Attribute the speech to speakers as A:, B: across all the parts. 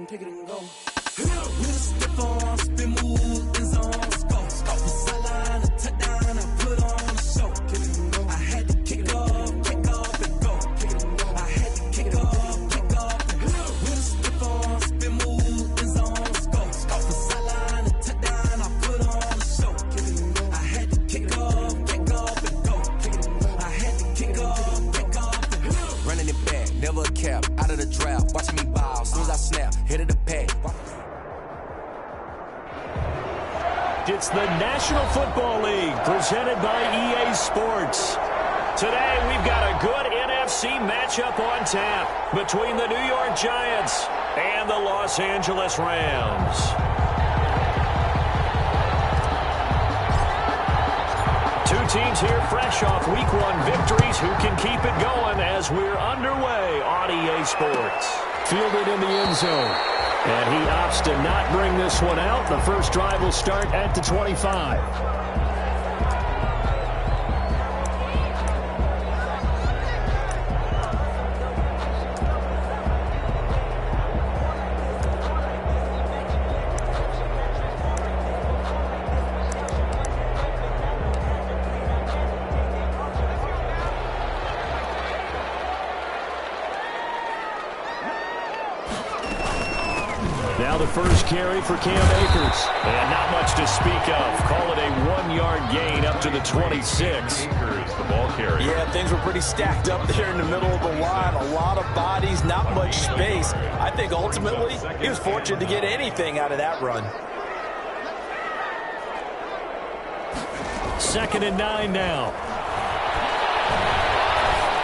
A: pick it and go. With a stiff arm, spin move, in zone, go. From sideline to touchdown, I put on a show. I had to kick off and go. I had to kick off and go. With a stiff arm, spin move, in zone, go. From sideline to touchdown, I put on a show. I had to kick off and go. I had to kick off and go. Running it back, never a cap, out of the draft, watching me ball. As soon as I snap, hit of the pack.
B: It's the National Football League presented by EA Sports. Today we've got a good NFC matchup on tap between the New York Giants and the Los Angeles Rams. Two teams here fresh off Week 1 victories who can keep it going as we're underway on EA Sports.
C: Fielded in the end zone. And he opts to not bring this one out. The first drive will start at the 25. Now the first carry for Cam Akers.
B: And not much to speak of. Call it a 1-yard gain up to the 26. Akers, the ball carrier.
D: Yeah, things were pretty stacked up there in the middle of the line. A lot of bodies, not much space. I think ultimately he was fortunate to get anything out of that run.
B: 2nd and 9 now.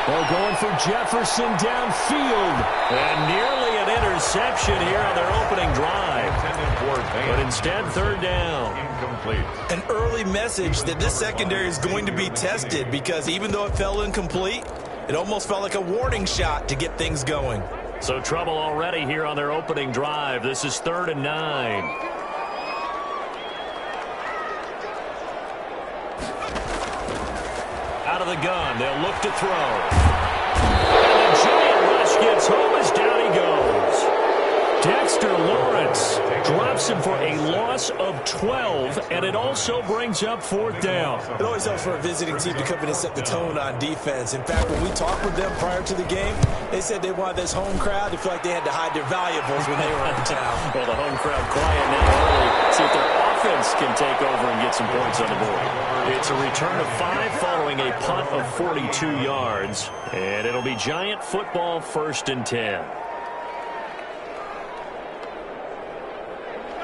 B: They're going for Jefferson downfield. And nearly an interception here on their opening drive. But instead, 3rd down. Incomplete.
D: An early message that this secondary is going to be tested because even though it fell incomplete, it almost felt like a warning shot to get things going.
B: So trouble already here on their opening drive. This is 3rd and 9. Out of the gun, they'll look to throw. And the giant rush gets home as down he goes. Dexter Lawrence drops him for a loss of 12, and it also brings up 4th down.
D: It always helps for a visiting team to come in and set the tone on defense. In fact, when we talked with them prior to the game, they said they wanted this home crowd to feel like they had to hide their valuables when they were in town.
B: Well, the home crowd quiet now early. See if their offense can take over and get some points on the board. It's a return of 5 following a punt of 42 yards. And it'll be Giant football 1st and 10.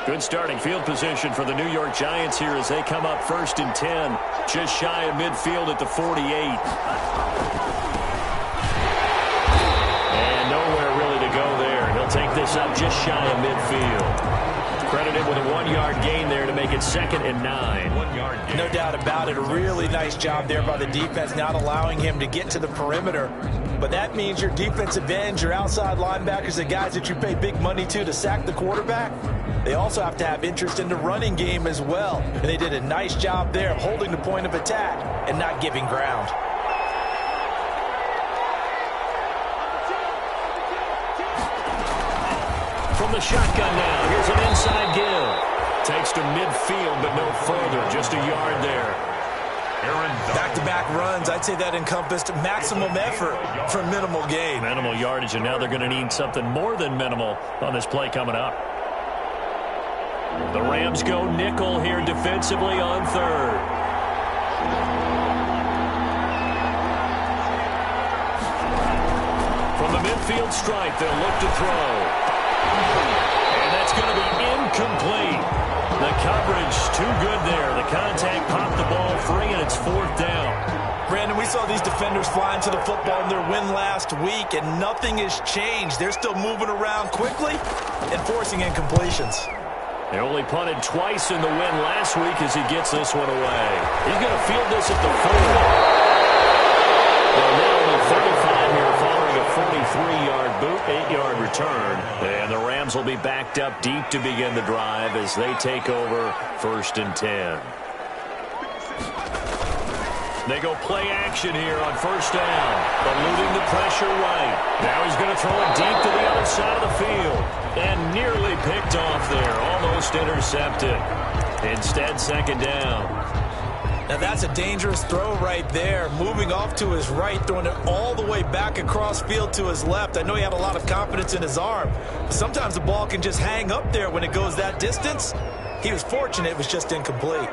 B: Good starting field position for the New York Giants here as they come up 1st and 10. Just shy of midfield at the 48. And nowhere really to go there. He'll take this up just shy of midfield. Credited with a 1-yard gain there to make it 2nd and 9.
D: 1-yard gain. No doubt about it. A really nice job there by the defense, not allowing him to get to the perimeter. But that means your defensive ends, your outside linebackers, the guys that you pay big money to sack the quarterback, they also have to have interest in the running game as well. And they did a nice job there of holding the point of attack and not giving ground.
B: From the shotgun now, here's an inside give. Takes to midfield, but no further, just a yard there.
D: Back-to-back runs, I'd say that encompassed maximum effort for minimal gain.
B: Minimal yardage, and now they're going to need something more than minimal on this play coming up. The Rams go nickel here defensively on 3rd. From the midfield stripe, they'll look to throw. And that's going to be incomplete. The coverage too good there. The contact popped the ball free, and it's 4th down.
D: Brandon, we saw these defenders flying to the football in their win last week, and nothing has changed. They're still moving around quickly and forcing incompletions.
B: They only punted twice in the win last week as he gets this one away. He's going to field this at the 40. Well, now only 35 here following a 43-yard boot, 8-yard return. And the Rams will be backed up deep to begin the drive as they take over 1st and 10. They go play action here on first down. Eluding the pressure right. Now he's going to throw it deep to the other side of the field. And nearly picked off there. Almost intercepted. Instead, second down.
D: Now that's a dangerous throw right there. Moving off to his right, throwing it all the way back across field to his left. I know he had a lot of confidence in his arm. But sometimes the ball can just hang up there when it goes that distance. He was fortunate it was just incomplete.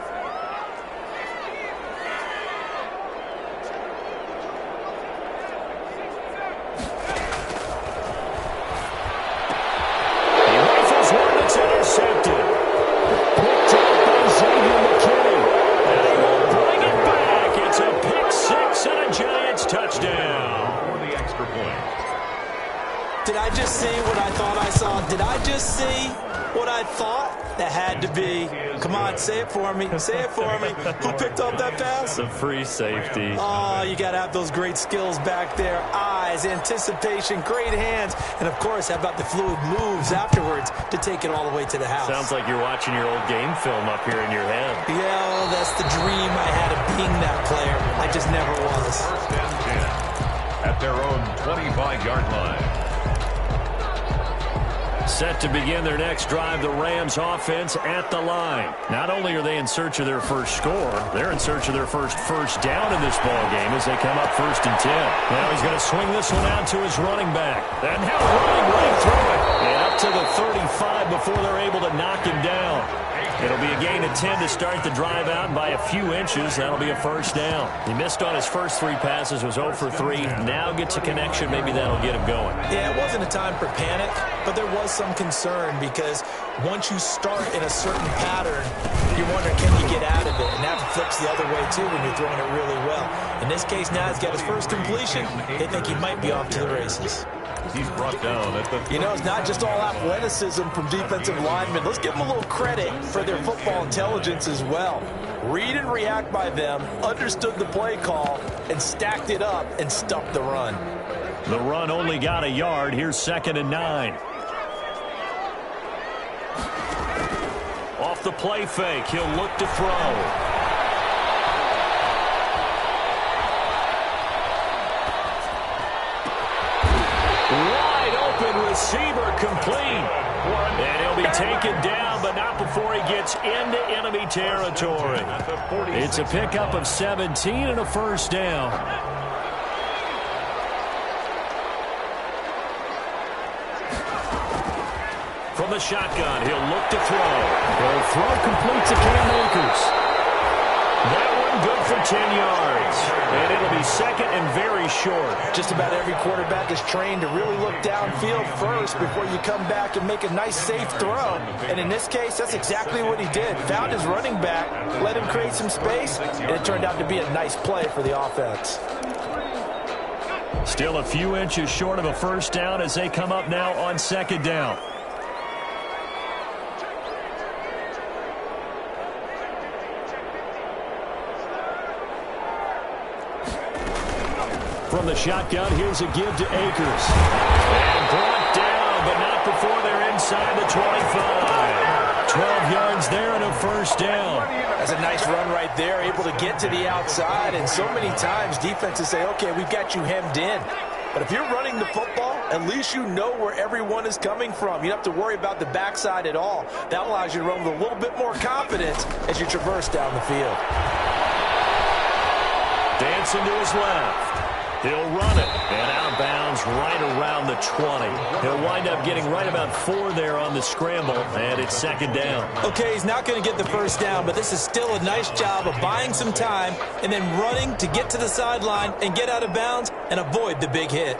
D: Did I just see what I thought I saw? Did I just see what I thought? That had to be. Come on, say it for me. Say it for me. Who picked up that pass?
B: The free safety.
D: Oh, you got to have those great skills back there. Eyes, anticipation, great hands. And, of course, how about the fluid moves afterwards to take it all the way to the house?
B: Sounds like you're watching your old game film up here in your head.
D: Yeah, well, that's the dream I had of being that player. I just never was.
C: First and 10 at their own 25-yard line.
B: Set to begin their next drive, the Rams offense at the line. Not only are they in search of their first score, they're in search of their first down in this ball game as they come up 1st and 10. Now he's going to swing this one out to his running back. And now running right through it. And up to the 35 before they're able to knock him down. It'll be a gain of 10 to start the drive out, and by a few inches, that'll be a first down. He missed on his first 3 passes, was 0 for 3. Now gets a connection. Maybe that'll get him going.
D: Yeah, it wasn't a time for panic, but there was some concern because once you start in a certain pattern, you wonder, can you get out of it? And that flips the other way, too, when you're throwing it really well. In this case, now he's got his first completion. They think he might be off to the races.
C: He's brought down at the...
D: You know, it's not just all athleticism from defensive linemen. Let's give them a little credit for their football intelligence as well. Read and react by them, understood the play call, and stacked it up and stuffed the run.
B: The run only got a yard. Here's 2nd and 9. Off the play fake, he'll look to throw. Receiver complete. And he'll be taken down, but not before he gets into enemy territory. It's a pickup of 17 and a first down. From the shotgun, he'll look to throw. He'll throw complete to Cam Akers. That one good for 10 yards. And it'll be 2nd and very short.
D: Just about every quarterback is trained to really look downfield first before you come back and make a nice, safe throw. And in this case, that's exactly what he did. Found his running back, let him create some space, and it turned out to be a nice play for the offense.
B: Still a few inches short of a first down as they come up now on 2nd down. From the shotgun, here's a give to Akers. And brought down, but not before they're inside the 25. 12 yards there and a first down.
D: That's a nice run right there, able to get to the outside. And so many times defenses say, okay, we've got you hemmed in. But if you're running the football, at least you know where everyone is coming from. You don't have to worry about the backside at all. That allows you to run with a little bit more confidence as you traverse down the field.
B: Dancing to his left. He'll run it, and out of bounds right around the 20. He'll wind up getting right about 4 there on the scramble, and it's 2nd down.
D: Okay, he's not going to get the first down, but this is still a nice job of buying some time and then running to get to the sideline and get out of bounds and avoid the big hit.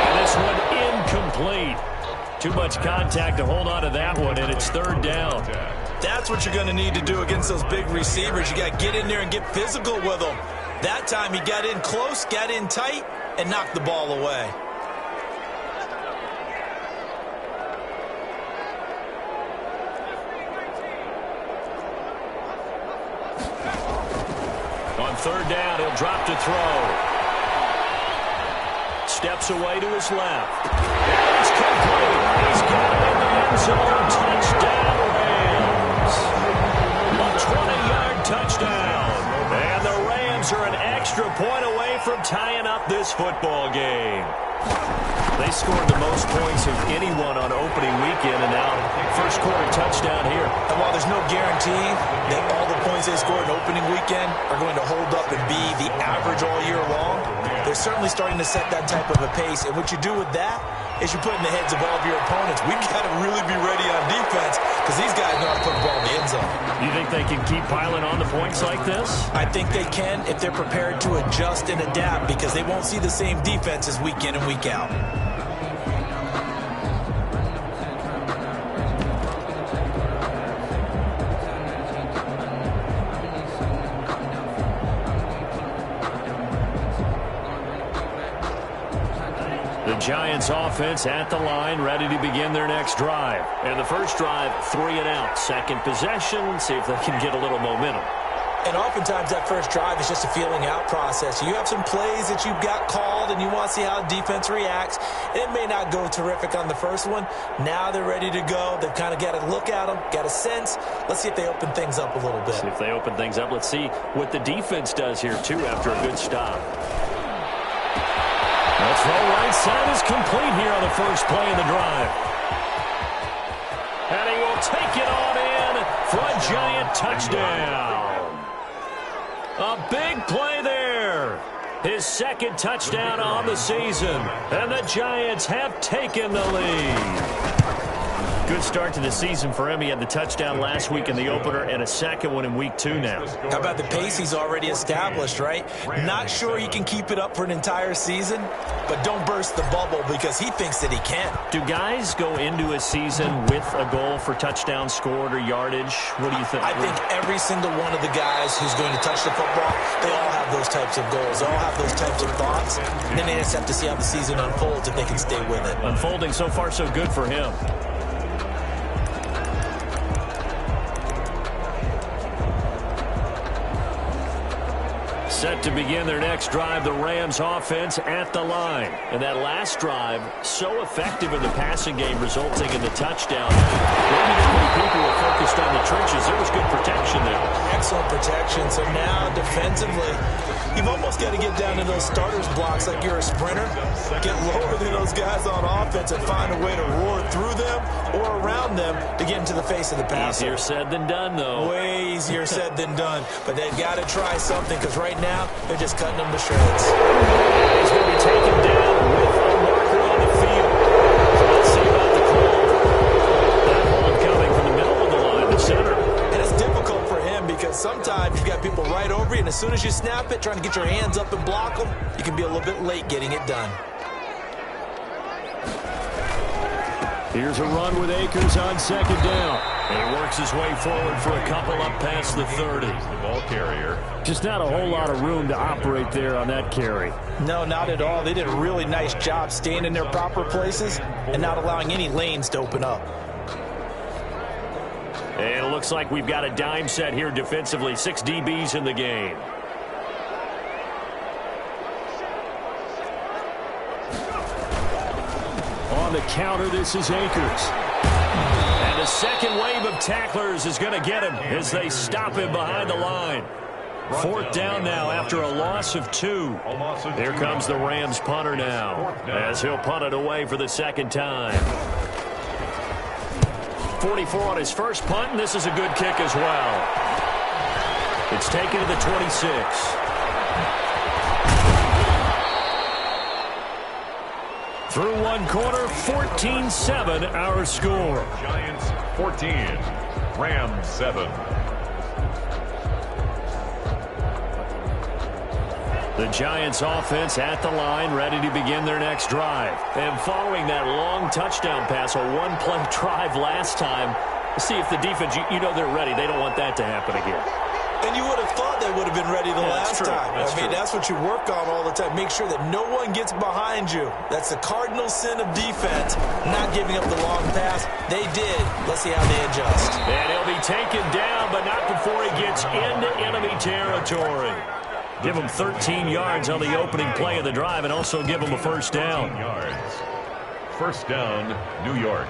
B: And this one incomplete. Too much contact to hold on to that one, and it's 3rd down.
D: That's what you're going to need to do against those big receivers. You got to get in there and get physical with them. That time he got in close, got in tight, and knocked the ball away.
B: On 3rd down, he'll drop to throw. Steps away to his left. And it's complete. He's got football game. They scored the most points of anyone on opening weekend, and now first quarter touchdown here.
D: And while there's no guarantee that all the points they scored in opening weekend are going to hold up and be the average all year long, they're certainly starting to set that type of a pace. And what you do with that is you put in the heads of all of your opponents, we've got to really be ready on defense because these guys know how to put the ball in the end zone.
B: You think they can keep piling on the points like this?
D: I think they can if they're prepared to adjust and adapt because they won't see the same defenses week in and week out.
B: The Giants offense at the line, ready to begin their next drive. And the first drive, 3 and out. Second possession, see if they can get a little momentum.
D: And oftentimes that first drive is just a feeling out process. You have some plays that you've got called and you want to see how defense reacts. It may not go terrific on the first one. Now they're ready to go. They've kind of got to look at them, got a sense. Let's see if they open things up a little bit.
B: See if they open things up. Let's see what the defense does here, too, after a good stop. That throw right side is complete here on the first play of the drive. And he will take it on in for a Giant touchdown. A big play there. His second touchdown on the season. And the Giants have taken the lead. Good start to the season for him. He had the touchdown last week in the opener and a second one in week 2 now.
D: How about the pace he's already established, right? Not sure he can keep it up for an entire season, but don't burst the bubble because he thinks that he can.
B: Do guys go into a season with a goal for touchdown scored or yardage? What do you think?
D: I think every single one of the guys who's going to touch the football, they all have those types of goals. They all have those types of thoughts. And then they just have to see how the season unfolds if they can stay with it.
B: Unfolding so far so good for him. Set to begin their next drive, the Rams offense at the line. And that last drive, so effective in the passing game, resulting in the touchdown. Maybe too many people were focused on the trenches. There was good protection there.
D: Excellent protection. So now, defensively, you've almost got to get down to those starters blocks like you're a sprinter. Get lower than those guys on offense and find a way to roar through them or around them to get into the face of the passer.
B: Easier said than done, though.
D: Way easier said than done. But they've got to try something because right now, they're just cutting them to shreds.
B: He's going to be taken down with a marker on the field. So let's see about the call. That ball coming from the middle of the line, the center.
D: And it's difficult for him because sometimes you've got people right over you, and as soon as you snap it, trying to get your hands up and block them, you can be a little bit late getting it done.
B: Here's a run with Akers on second down. And he works his way forward for a couple up past the 30. The ball carrier. Just not a whole lot of room to operate there on that carry.
D: No, not at all. They did a really nice job staying in their proper places and not allowing any lanes to open up.
B: And it looks like we've got a dime set here defensively. 6 DBs in the game. On the counter, this is Akers. And the second wave of tacklers is going to get him as they stop him behind the line. 4th down now after a loss of 2. Here comes the Rams punter now as he'll punt it away for the second time. 44 on his first punt, and this is a good kick as well. It's taken to the 26. Through one quarter, 14-7 our score.
E: Giants 14, Rams 7.
B: The Giants offense at the line, ready to begin their next drive. And following that long touchdown pass, a one-play drive last time, see if the defense, you know they're ready. They don't want that to happen again.
D: And you would have thought they would have been ready the last time. That's what you work on all the time. Make sure that no one gets behind you. That's the cardinal sin of defense, not giving up the long pass. They did. Let's see how they adjust.
B: And he'll be taken down, but not before he gets into enemy territory. Give him 13 yards on the opening play of the drive and also give him a first down.
E: First down, New York.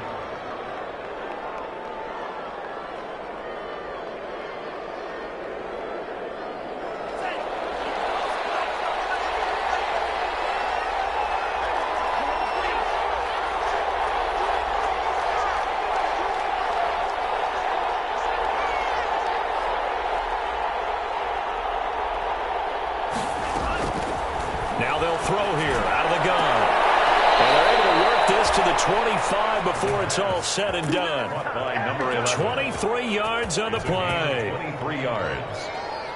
B: throw here out of the gun. And they're able to work this to the 25 before it's all said and done. 23 yards on the play.
E: 23 yards.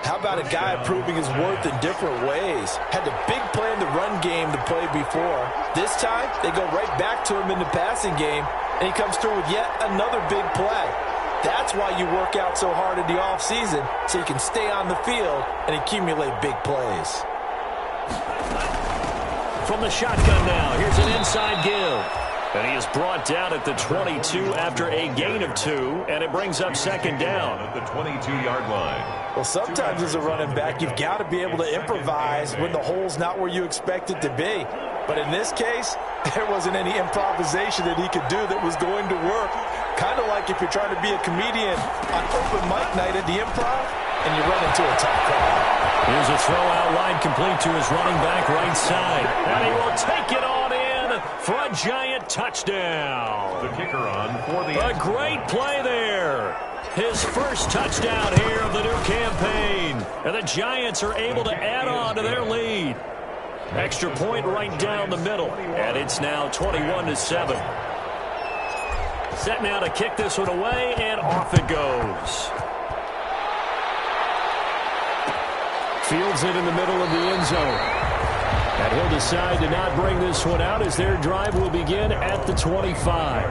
D: How about a guy proving his worth in different ways? Had the big play in the run game to play before. This time, they go right back to him in the passing game, and he comes through with yet another big play. That's why you work out so hard in the offseason, so you can stay on the field and accumulate big plays.
B: From the shotgun now, here's an inside give. And he is brought down at the 22 after a gain of 2, and it brings up second down.
E: At the 22-yard line.
D: Well, sometimes as a running back, you've got to be able to improvise when the hole's not where you expect it to be. But in this case, there wasn't any improvisation that he could do that was going to work. Kind of like if you're trying to be a comedian on open mic night at the Improv, and you run into a tough crowd.
B: Here's a throw out wide complete to his running back right side. And he will take it on in for a giant touchdown.
E: The kicker on for the...
B: A great play there. His first touchdown here of the new campaign. And the Giants are able to add on to their lead. Extra point right down the middle. And it's now 21-7. Set now to kick this one away, and off it goes. Fields it in the middle of the end zone. And he'll decide to not bring this one out as their drive will begin at the 25.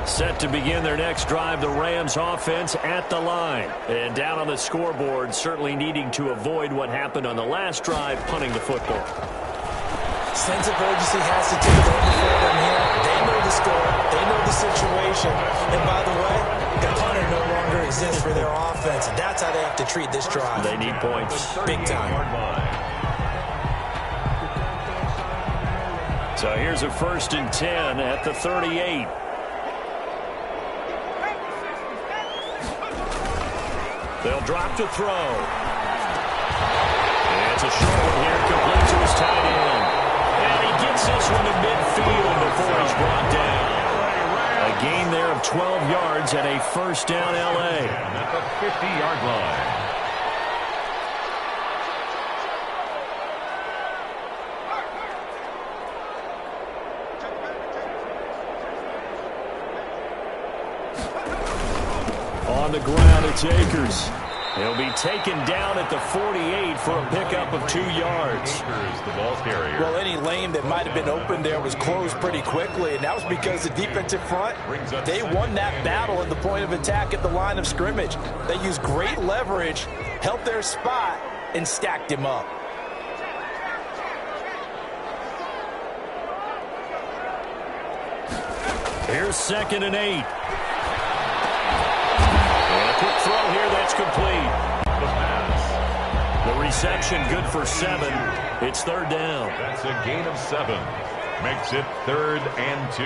B: Set to begin their next drive, the Rams offense at the line. And down on the scoreboard, certainly needing to avoid what happened on the last drive, punting the football.
D: Sense of urgency has to take it over for them here. They know the score. They know the situation. And by the way, the punter no longer exists for their offense. And that's how they have to treat this drive.
B: They need points.
D: Big time.
B: So here's a 1st and 10 at the 38. They'll drop to throw. It's a short one here, complete to his tight end. And he gets this one to midfield before he's brought down. A gain there of 12 yards and a 1st down L.A.
E: At the 50-yard line.
B: On the ground, it's Akers. He'll be taken down at the 48 for a pickup of 2 yards.
E: Akers, the ball carrier.
D: Well, any lane that might have been open there was closed pretty quickly, and that was because the defensive front, they won that battle at the point of attack at the line of scrimmage. They used great leverage, held their spot, and stacked him up.
B: Here's 2nd and 8. Quick throw here, that's complete.
E: The pass.
B: The reception good for 7. It's 3rd down.
E: That's a gain of 7. Makes it 3rd and 2.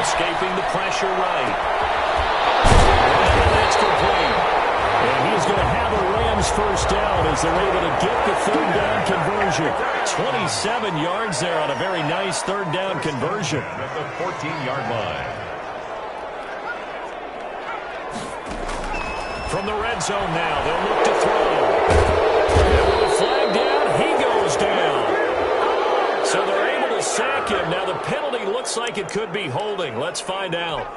B: Escaping the pressure right. And that's complete. And he's going to have a Rams 1st down as they're able to get the 3rd down conversion. 27 yards there on a very nice 3rd down conversion.
E: At the 14-yard line.
B: From the red zone now, they'll look to throw. And with a flag down, he goes down. So they're able to sack him. Now the penalty looks like it could be holding. Let's find out.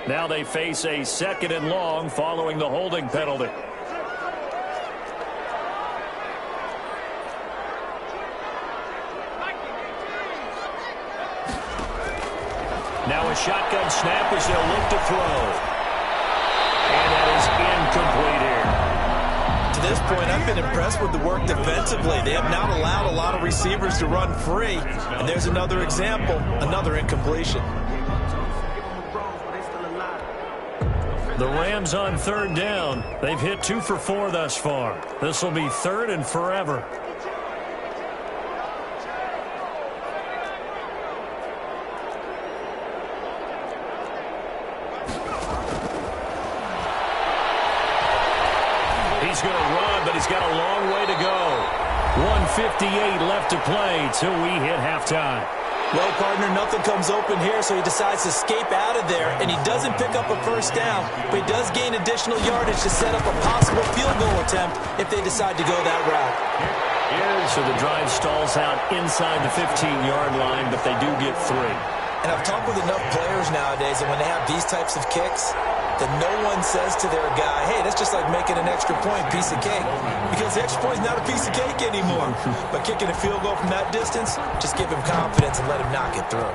B: Now they face a 2nd and long following the holding penalty. Now a shotgun snap as they'll look to throw. And that is incomplete here.
D: To this point, I've been impressed with the work defensively. They have not allowed a lot of receivers to run free. And there's another example, another incompletion.
B: The Rams on 3rd down. They've hit 2 for 4 thus far. This will be 3rd and forever. He's going to run, but he's got a long way to go. 1:58 left to play till we hit halftime.
D: Well, partner, nothing comes open here, so he decides to escape out of there, and he doesn't pick up a first down, but he does gain additional yardage to set up a possible field goal attempt if they decide to go that route.
B: So the drive stalls out inside the 15-yard line, but they do get 3.
D: And I've talked with enough players nowadays, and when they have these types of kicks, that no one says to their guy, hey, that's just like making an extra point, piece of cake. Because the extra point is not a piece of cake anymore. But kicking a field goal from that distance, just give him confidence and let him knock it through.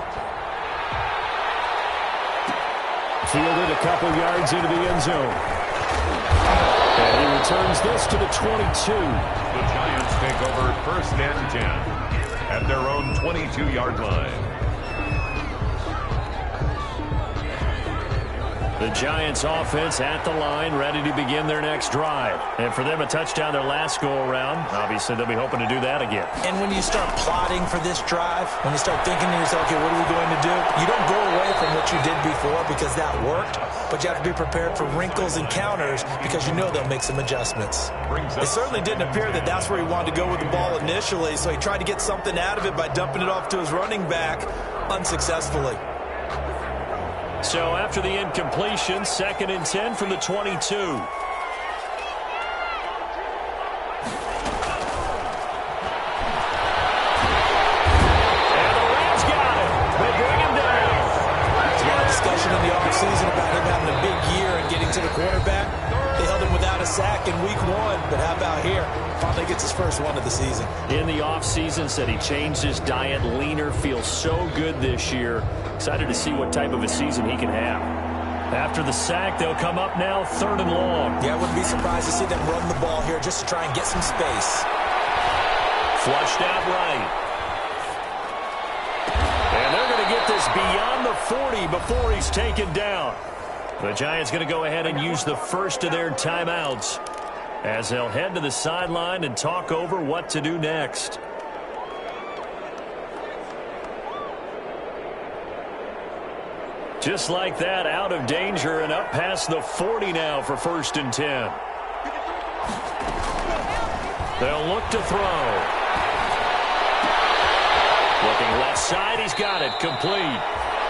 B: Fielded a couple yards into the end zone. And he returns this to the 22.
E: The Giants take over 1st and 10 at their own 22-yard line.
B: The Giants offense at the line, ready to begin their next drive. And for them, a touchdown their last go-around. Obviously, they'll be hoping to do that again.
D: And when you start plotting for this drive, when you start thinking to yourself, okay, what are we going to do? You don't go away from what you did before because that worked, but you have to be prepared for wrinkles and counters because you know they'll make some adjustments. It certainly didn't appear that that's where he wanted to go with the ball initially, so he tried to get something out of it by dumping it off to his running back unsuccessfully.
B: So after the incompletion, 2nd and 10 from the 22. And the Rams got it. They bring him down.
D: There's a lot of discussion in the offseason about him having a big year and getting to the quarterback. They held him without a sack in week 1, but how about here? Finally gets his first one of the season.
B: In the offseason, said he changed his diet, leaner, feels so good this year. Excited to see what type of a season he can have. After the sack, they'll come up now 3rd and long.
D: Yeah, I wouldn't be surprised to see them run the ball here just to try and get some space.
B: Flushed out right. And they're going to get this beyond the 40 before he's taken down. The Giants going to go ahead and use the first of their timeouts as they'll head to the sideline and talk over what to do next. Just like that, out of danger and up past the 40 now for 1st and 10. They'll look to throw. Looking left side, he's got it, complete.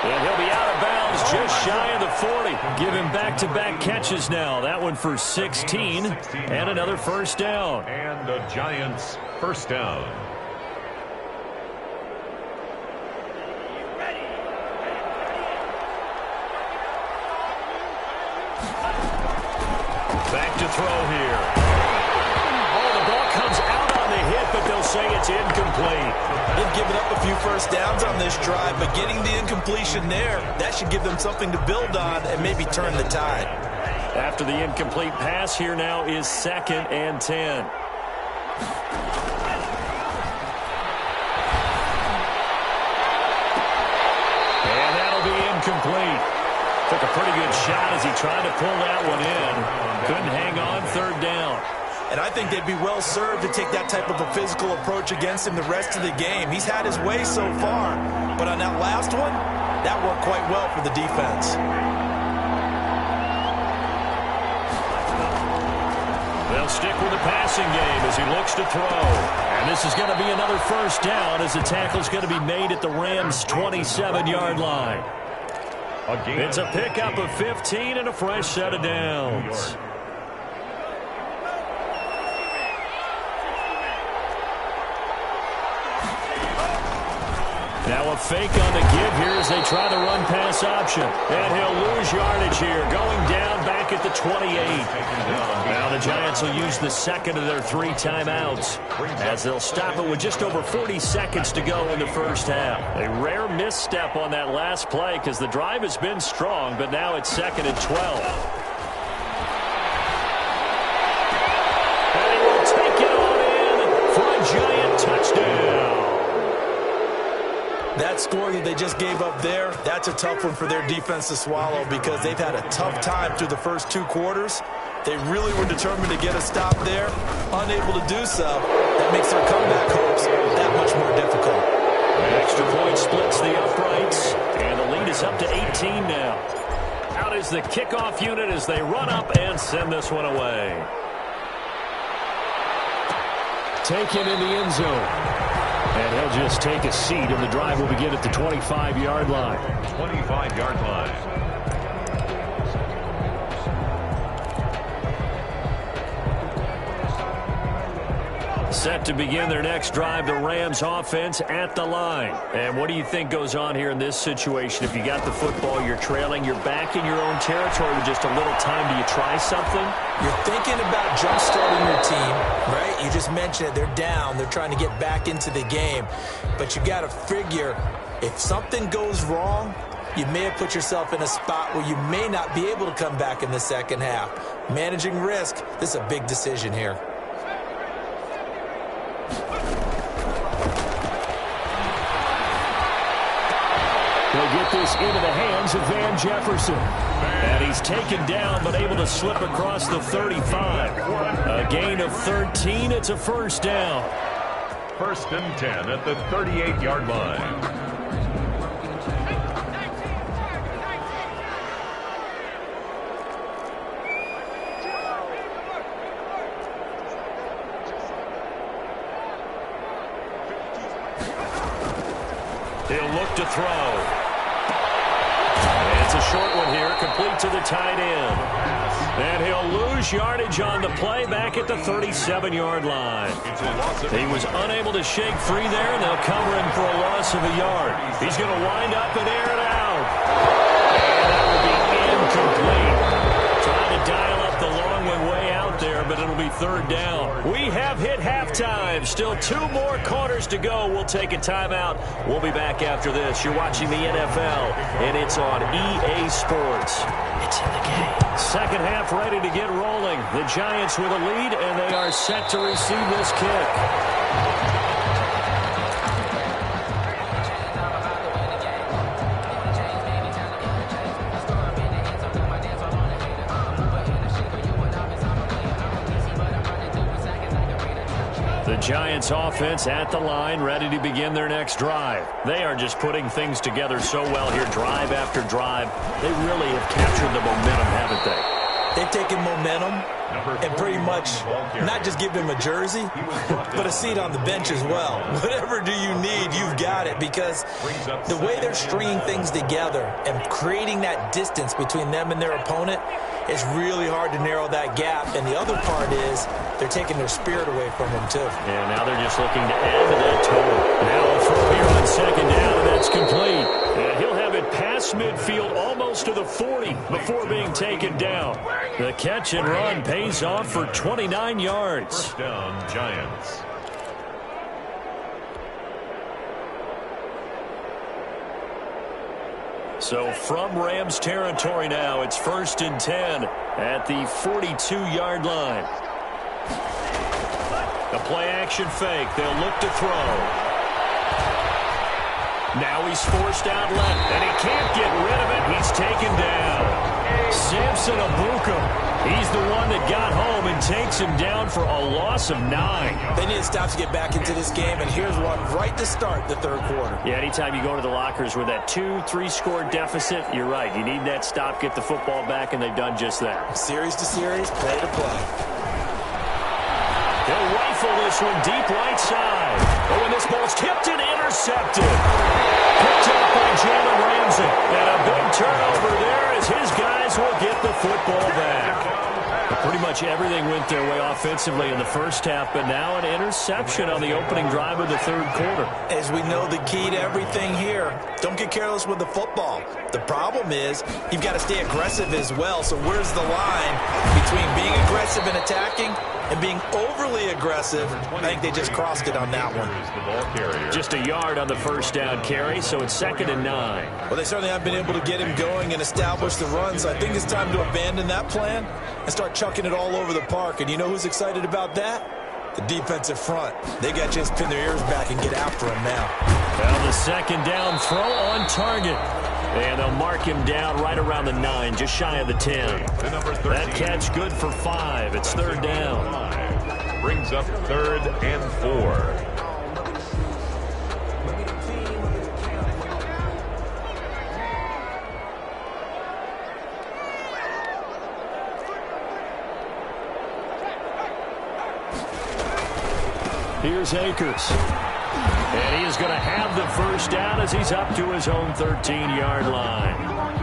B: And he'll be out of bounds just shy of the 40. Give him back-to-back catches now. That one for 16 and another first down.
E: And the Giants' first down.
B: Back to throw here. Oh, the ball comes out on the hit, but they'll say it's incomplete.
D: They've given up a few first downs on this drive, but getting the incompletion there, that should give them something to build on and maybe turn the tide.
B: After the incomplete pass, here now is 2nd and 10. And that'll be incomplete. Took a pretty good shot as he tried to pull that one in. Couldn't hang on, 3rd down.
D: And I think they'd be well served to take that type of a physical approach against him the rest of the game. He's had his way so far, but on that last one, that worked quite well for the defense.
B: They'll stick with the passing game as he looks to throw. And this is going to be another first down as the tackle's going to be made at the Rams' 27-yard line. It's a pickup of 15 and a fresh set of downs. Now a fake on the give here as they try the run-pass option. And he'll lose yardage here, going down back at the 28. Now the Giants will use the 2nd of their 3 timeouts as they'll stop it with just over 40 seconds to go in the first half. A rare misstep on that last play because the drive has been strong, but now it's 2nd and 12. And he will take it on in for a Giant touchdown.
D: That score that they just gave up there, that's a tough one for their defense to swallow because they've had a tough time through the first 2 quarters. They really were determined to get a stop there, unable to do so. That makes their comeback hopes that much more difficult.
B: An extra point splits the uprights, and the lead is up to 18 now. Out is the kickoff unit as they run up and send this one away.
C: taken in the end zone. And he'll just take a seat, and the drive will begin at the 25-yard line.
E: 25-yard line.
B: Set to begin their next drive, the Rams offense at the line. And what do you think goes on here in this situation? If you got the football, you're trailing, you're back in your own territory with just a little time. Do you try something?
D: You're thinking about jump-starting your team, right? You just mentioned it. They're down. They're trying to get back into the game. But you got to figure, if something goes wrong, you may have put yourself in a spot where you may not be able to come back in the second half. Managing risk, this is a big decision here.
C: They'll get this into the hands of Van Jefferson. And he's taken down but able to slip across the 35. A gain of 13. It's a first down.
E: 1st and 10 at the 38-yard line.
B: He'll look to throw. It's a short one here, complete to the tight end. And he'll lose yardage on the play back at the 37-yard line. He was unable to shake free there, and they'll cover him for a loss of a yard. He's going to wind up and air it out. And that will be incomplete. Trying to dial up the long one way out there, but it'll be third down. We have hit halftime. Still 2 more quarters to go. We'll take a timeout. We'll be back after this. You're watching the NFL, and it's on EA Sports. It's in the game. Second half ready to get rolling. The Giants with a lead, and they are set to receive this kick. The Giants offense at the line, ready to begin their next drive. They are just putting things together so well here, drive after drive. They really have captured the momentum, haven't they?
D: They've taken momentum and pretty much not just give him a jersey, but a seat on the bench as well. Whatever do you need, you've got it, because the way they're stringing things together and creating that distance between them and their opponent, it's really hard to narrow that gap. And the other part is they're taking their spirit away from them, too.
B: Yeah, now they're just looking to add to that total. Now a throw here on second down, and that's complete. And he'll have it past midfield almost to the 40 before being taken down. The catch and run pays off for 29 yards.
E: First down, Giants.
B: So from Rams territory now, it's 1st and 10 at the 42-yard line. A play-action fake. They'll look to throw. Now he's forced out left, and he can't get rid of it. He's taken down. Samson Abuka. He's the one that got home and takes him down for a loss of 9.
D: They need to stop to get back into this game, and here's one right to start the third quarter.
B: Yeah, anytime you go to the lockers with that 2-3 score deficit, you're right. You need that stop, get the football back, and they've done just that.
D: Series to series, play to play.
B: He'll rifle this one deep right side. Oh, and this ball's tipped and intercepted. Picked up by Jalen Ramsey. And a big turnover there as his guys will get the football back. Pretty much everything went their way offensively in the first half, but now an interception on the opening drive of the third quarter.
D: As we know, the key to everything here, don't get careless with the football. The problem is you've got to stay aggressive as well. So where's the line between being aggressive and attacking and being overly aggressive? I think they just crossed it on that one.
B: Just a yard on the first down carry, so it's 2nd and 9.
D: Well, they certainly haven't been able to get him going and establish the run, so I think it's time to abandon that plan and start chucking it all over the park. And you know who's excited about that? The defensive front. They got to just pin their ears back and get after him now.
B: Well, the second down throw on target. And they'll mark him down right around the 9, just shy of the 10. That catch good for 5. It's third down.
E: Brings up 3rd and 4.
B: Here's Akers. And he is going to have the first down as he's up to his own 13-yard line.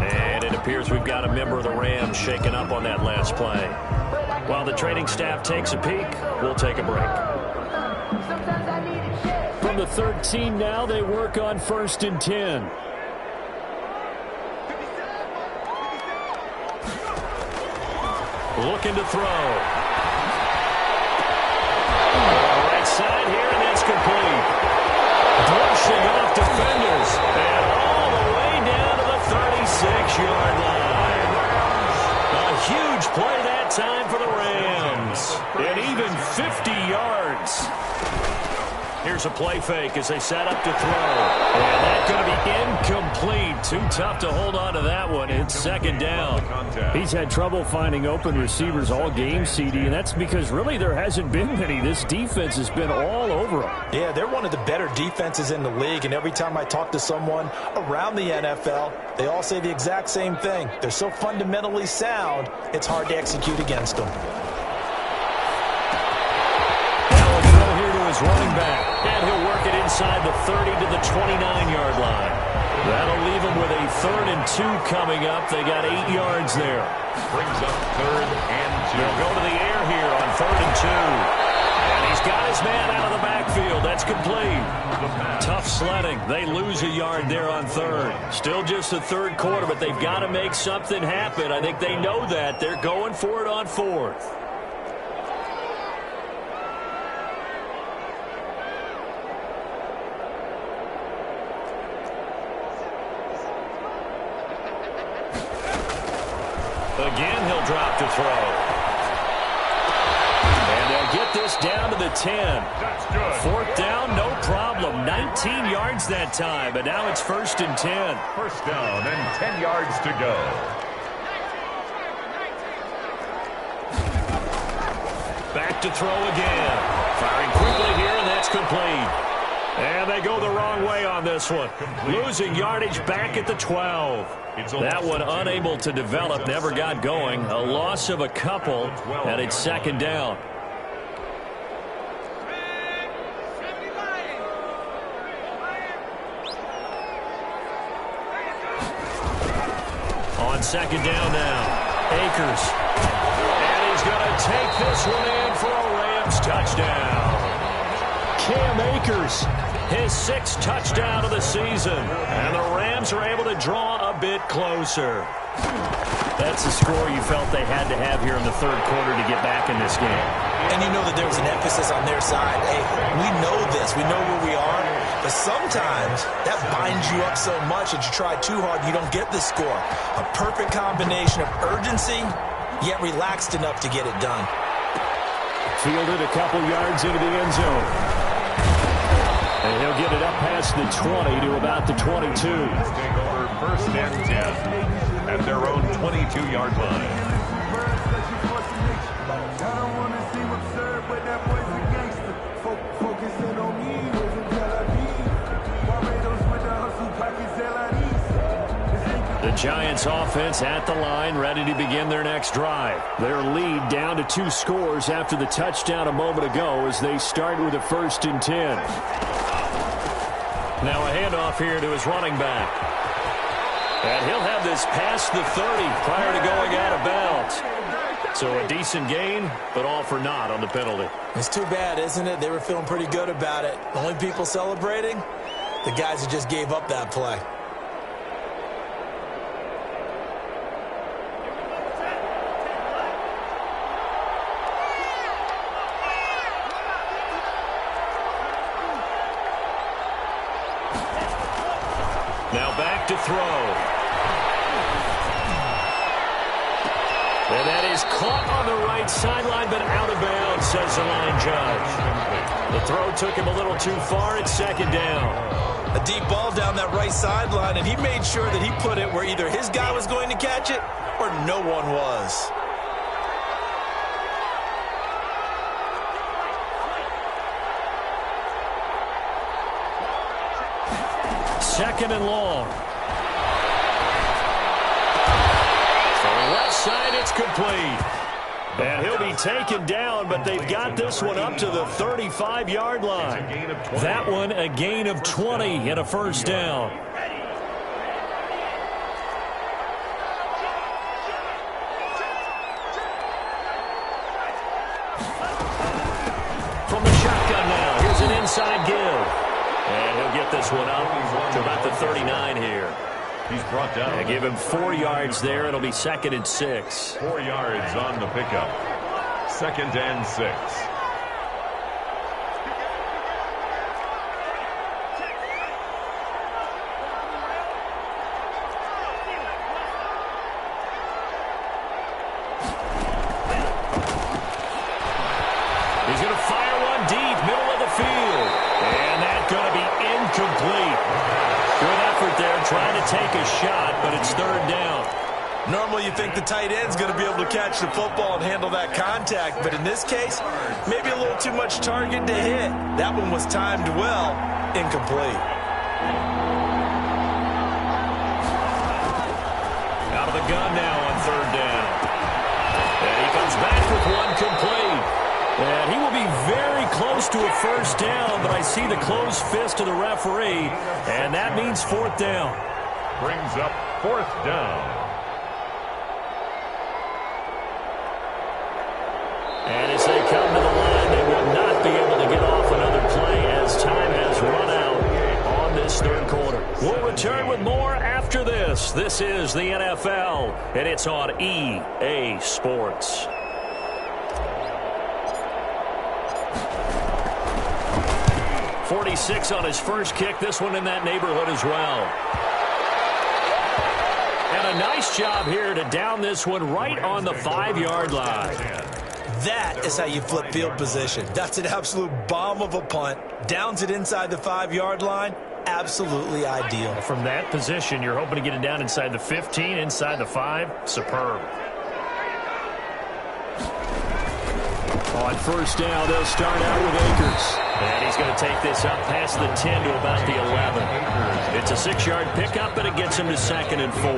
B: And it appears we've got a member of the Rams shaken up on that last play. While the training staff takes a peek, we'll take a break. From the 13 now, they work on 1st and 10. Looking to throw. Right side here, and that's complete. Brushing off defenders. And all the way down to the 36-yard line. A huge play that time for the Rams. And even 50 yards. Here's a play fake as they set up to throw. And that's going to be incomplete. Too tough to hold on to that one. It's 2nd down. He's had trouble finding open receivers all game, CD, and that's because really there hasn't been many. This defense has been all over them.
D: Yeah, they're one of the better defenses in the league, and every time I talk to someone around the NFL, they all say the exact same thing. They're so fundamentally sound, it's hard to execute against them.
B: Running back, and he'll work it inside the 30 to the 29-yard line. That'll leave him with a 3rd and 2 coming up. They got 8 yards there.
E: Brings up 3rd and 2.
B: They'll go to the air here on 3rd and 2. And he's got his man out of the backfield. That's complete. Tough sledding. They lose a yard there on 3rd. Still just the 3rd quarter, but they've got to make something happen. I think they know that. They're going for it on 4th. Again, he'll drop to throw. And they'll get this down to the 10.
E: That's good.
B: 4th down, no problem. 19 yards that time, but now it's 1st and 10.
E: 1st down and 10 yards to go.
B: Back to throw again. Firing quickly here, and that's complete. And they go the wrong way on this one. Losing yardage back at the 12. That one unable to develop, never got going. A loss of a couple, and it's 2nd down. On 2nd down now, Akers. And he's going to take this one in for a Rams touchdown. Cam Akers, his 6th touchdown of the season. And the Rams are able to draw a bit closer. That's the score you felt they had to have here in the 3rd quarter to get back in this game.
D: And you know that there was an emphasis on their side. Hey, we know this. We know where we are. But sometimes that binds you up so much that you try too hard, you don't get the score. A perfect combination of urgency, yet relaxed enough to get it done.
B: Fielded a couple yards into the end zone. And he'll get it up past the 20 to about the 22.
E: Take over 1st and 10 at their own 22-yard line.
B: The Giants offense at the line, ready to begin their next drive. Their lead down to 2 scores after the touchdown a moment ago as they start with a 1st and 10. Now a handoff here to his running back. And he'll have this past the 30 prior to going out of bounds. So a decent gain, but all for naught on the penalty.
D: It's too bad, isn't it? They were feeling pretty good about it. The only people celebrating, the guys who just gave up that play.
B: Now back to throw. And that is caught on the right sideline, but out of bounds, says the line judge. The throw took him a little too far. It's 2nd down.
D: A deep ball down that right sideline, and he made sure that he put it where either his guy was going to catch it or no one was.
B: Second and long. For the left side, it's complete. And he'll be taken down, but they've got this one up to the 35-yard line. That one a gain of 20 and a first down. From the shotgun now, here's an inside give. And he'll get this one up to about the 39 here.
E: He's brought down.
B: And give him 4 yards there. It'll be 2nd and 6.
E: 4 yards on the pickup. 2nd and 6.
B: He's going to fire one deep, middle of the field. And that's going to be incomplete. Good effort there trying to take a shot, but it's 3rd down.
D: Normally you think the tight end's going to be able to catch the football and handle that contact, but in this case, maybe a little too much target to hit. That one was timed well, incomplete.
B: Out of the gun now on 3rd down. And he comes back with one complete. And he will be very close to a first down, but I see the closed fist of the referee, and that means 4th down.
E: Brings up 4th down.
B: And as they come to the line, they will not be able to get off another play as time has run out on this 3rd quarter. We'll return with more after this. This is the NFL, and it's on EA Sports. .46 on his first kick. This one in that neighborhood as well. And a nice job here to down this one right on the 5-yard line.
D: That is how you flip field position. That's an absolute bomb of a punt. Downs it inside the 5-yard line. Absolutely ideal.
B: From that position, you're hoping to get it down inside the 15, inside the 5. Superb. On 1st down, they'll start out with Akers. And he's going to take this up past the 10 to about the 11. It's a 6-yard pickup, and it gets him to 2nd and 4.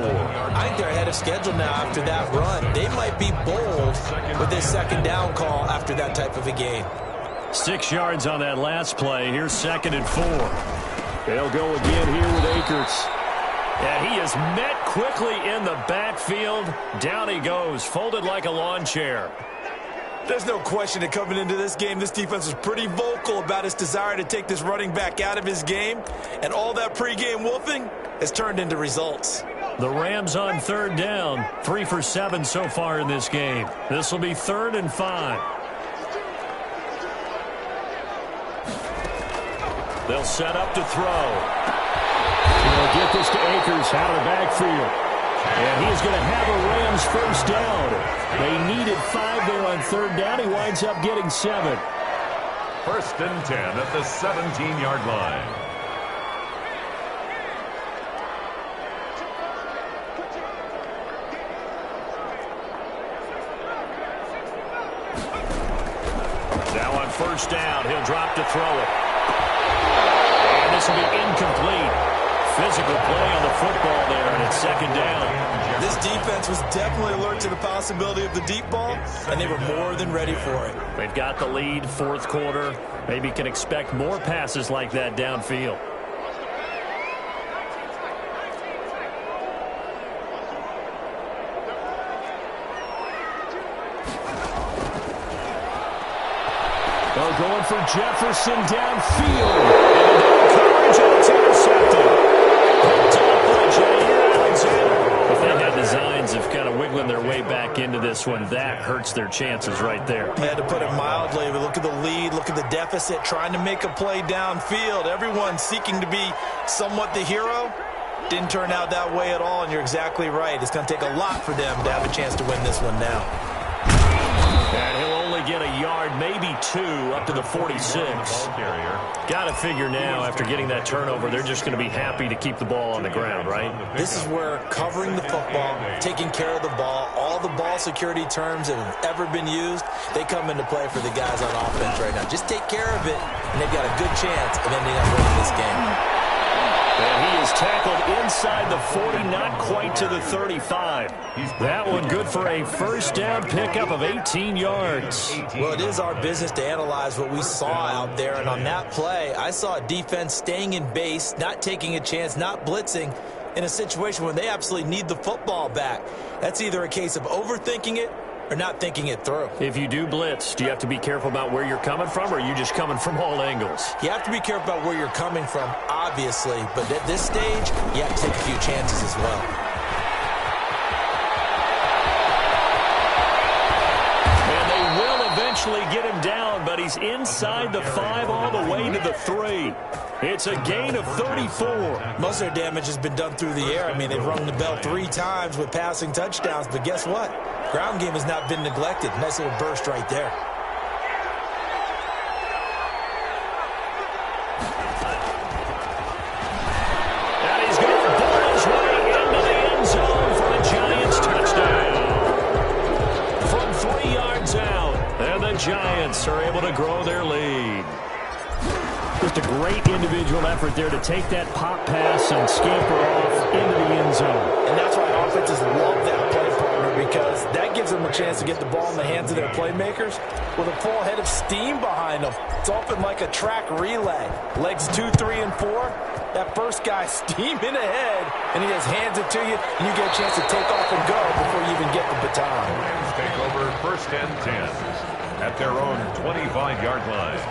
D: I think they're ahead of schedule now after that run. They might be bold with this 2nd down call after that type of a game.
B: 6 yards on that last play. Here's 2nd and 4. They'll go again here with Akers. And he is met quickly in the backfield. Down he goes, folded like a lawn chair.
D: There's no question that coming into this game, this defense was pretty vocal about its desire to take this running back out of his game. And all that pregame wolfing has turned into results.
B: The Rams on 3rd down, 3 for 7 so far in this game. This will be 3rd and 5. They'll set up to throw. They'll get this to Akers out of the backfield. And he's going to have a Rams first down. They needed 5 there on 3rd down. He winds up getting 7.
E: 1st and 10 at the 17-yard line.
B: Now on 1st down, he'll drop to throw it. And this will be incomplete. Physical play on the football there, and it's 2nd down.
D: This defense was definitely alert to the possibility of the deep ball, and they were more than ready for it.
B: They've got the lead, 4th quarter. Maybe can expect more passes like that downfield. They're going for Jefferson downfield. And coverage, and it's intercepted. Picked up by Jair Alexander. If they had designs of kind of wiggling their way back into this one, that hurts their chances right there.
D: I had to put it mildly, but look at the lead, look at the deficit, trying to make a play downfield. Everyone seeking to be somewhat the hero. Didn't turn out that way at all, and you're exactly right. It's going to take a lot for them to have a chance to win this one now.
B: And he'll only get a yard, maybe 2, up to the 46. Got to figure now, after getting that turnover, they're just going to be happy to keep the ball on the ground, right?
D: This is where covering the football, taking care of the ball, all the ball security terms that have ever been used, they come into play for the guys on offense right now. Just take care of it, and they've got a good chance of ending up winning this game.
B: And he is tackled inside the 40, not quite to the 35. That one good for a first down pickup of 18 yards.
D: Well, it is our business to analyze what we saw out there. And on that play, I saw a defense staying in base, not taking a chance, not blitzing in a situation where they absolutely need the football back. That's either a case of overthinking it or not thinking it through.
B: If you do blitz, do you have to be careful about where you're coming from, or are you just coming from all angles?
D: You have to be careful about where you're coming from, obviously, but at this stage, you have to take a few chances as well.
B: And they will eventually get him down, but he's inside the 5 all the way to the 3. It's a gain of 34.
D: Most of their damage has been done through the air. I mean, they've rung the bell 3 times with passing touchdowns, but guess what? Ground game has not been neglected. Nice little burst right there.
B: And he's going to ball his way into the end zone for the Giants touchdown. From 3 yards out, and the Giants are able to grow their lead. Just a great individual effort there to take that pop pass and scamper off into the end zone.
D: And that's why offenses love that play, partner, because that gives them a chance to get the ball in the hands of their playmakers with a full head of steam behind them. It's often like a track relay. Legs 2, 3, and 4. That first guy steaming ahead, and he just hands it to you, and you get a chance to take off and go before you even get the baton.
E: Rams take over first and 10 at their own 25-yard line.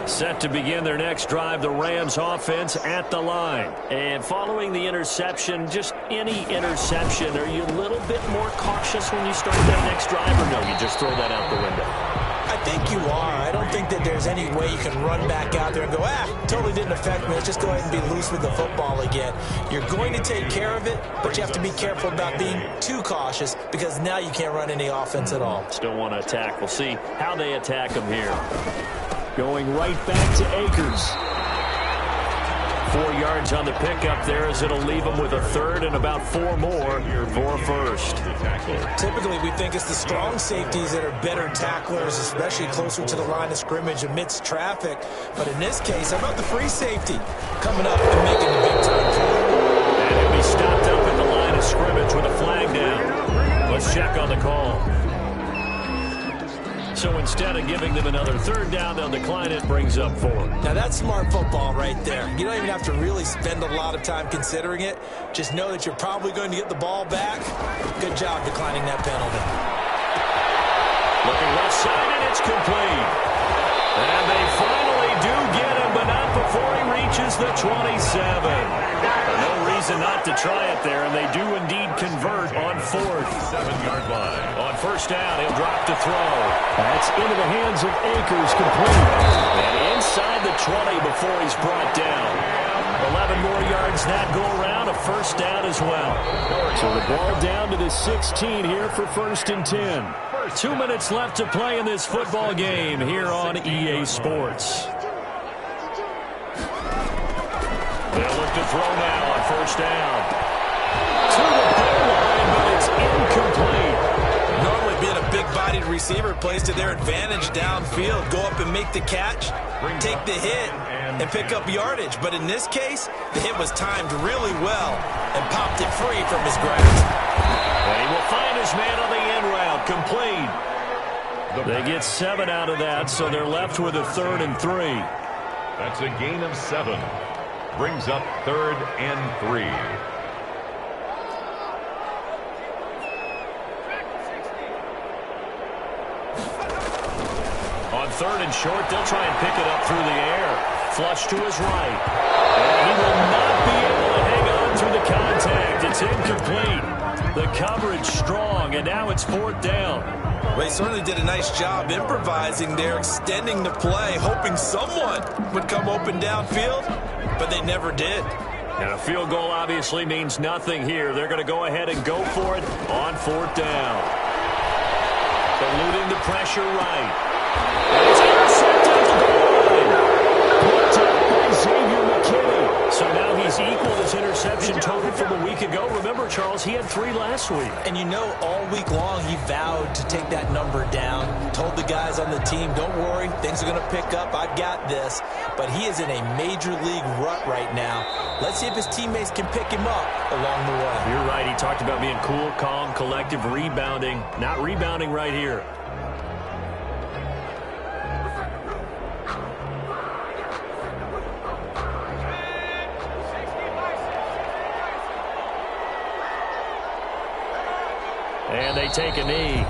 B: Set to begin their next drive, the Rams offense at the line. And following the interception, just any interception, are you a little bit more cautious when you start that next drive, or no, you just throw that out the window?
D: I think you are. I don't think that there's any way you can run back out there and go, totally didn't affect me. Let's just go ahead and be loose with the football again. You're going to take care of it, but you have to be careful about being too cautious because now you can't run any offense at all.
B: Still want to attack. We'll see how they attack them here. Going right back to Akers. 4 yards on the pickup there as it'll leave them with a third and about 4 more for a first.
D: Typically, we think it's the strong safeties that are better tacklers, especially closer to the line of scrimmage amidst traffic. But in this case, how about the free safety coming up and making the big-time play?
B: And he'll be stopped up at the line of scrimmage with a flag down. Let's check on the call. So instead of giving them another third down, they'll decline it, brings up 4.
D: Now that's smart football right there. You don't even have to really spend a lot of time considering it. Just know that you're probably going to get the ball back. Good job declining that penalty.
B: Looking left side, and it's complete. And they finally do get him, but not before he reaches the 27. No reason not to try it there, and they do indeed convert on 4th.
E: 7-yard line.
B: On first down, he'll drop to throw. That's into the hands of Akers, complete. And inside the 20 before he's brought down. 11 more yards that go around, a first down as well. So the ball down to the 16 here for first and 10. 2 minutes left to play in this football game here on EA Sports. They'll look to throw now on first down. To the goal line, but it's incomplete.
D: Normally being a big-bodied receiver plays to their advantage downfield. Go up and make the catch, take the hit, and pick up yardage. But in this case, the hit was timed really well and popped it free from his grasp.
B: And he will find his man on the end route, complete. They get 7 out of that, so they're left with a 3rd and 3.
E: That's a gain of 7. Brings up 3rd and 3.
B: On 3rd and short, they'll try and pick it up through the air. Flush to his right. And he will not be able to hang on through the contact. It's incomplete. The coverage strong, and now it's 4th down.
D: They certainly did a nice job improvising there, extending the play, hoping someone would come open downfield, but they never did.
B: And a field goal obviously means nothing here. They're going to go ahead and go for it on 4th down. Eluding the pressure right. And it's intercepted at the goal line. Picked up by So now he's equaled his interception total from a week ago. Remember, Charles, he had 3 last week.
D: And you know, all week long he vowed to take that number down. Told the guys on the team, don't worry, things are going to pick up. I've got this. But he is in a major league rut right now. Let's see if his teammates can pick him up along the way.
B: You're right. He talked about being cool, calm, collective, rebounding. Not rebounding right here. And they take a knee.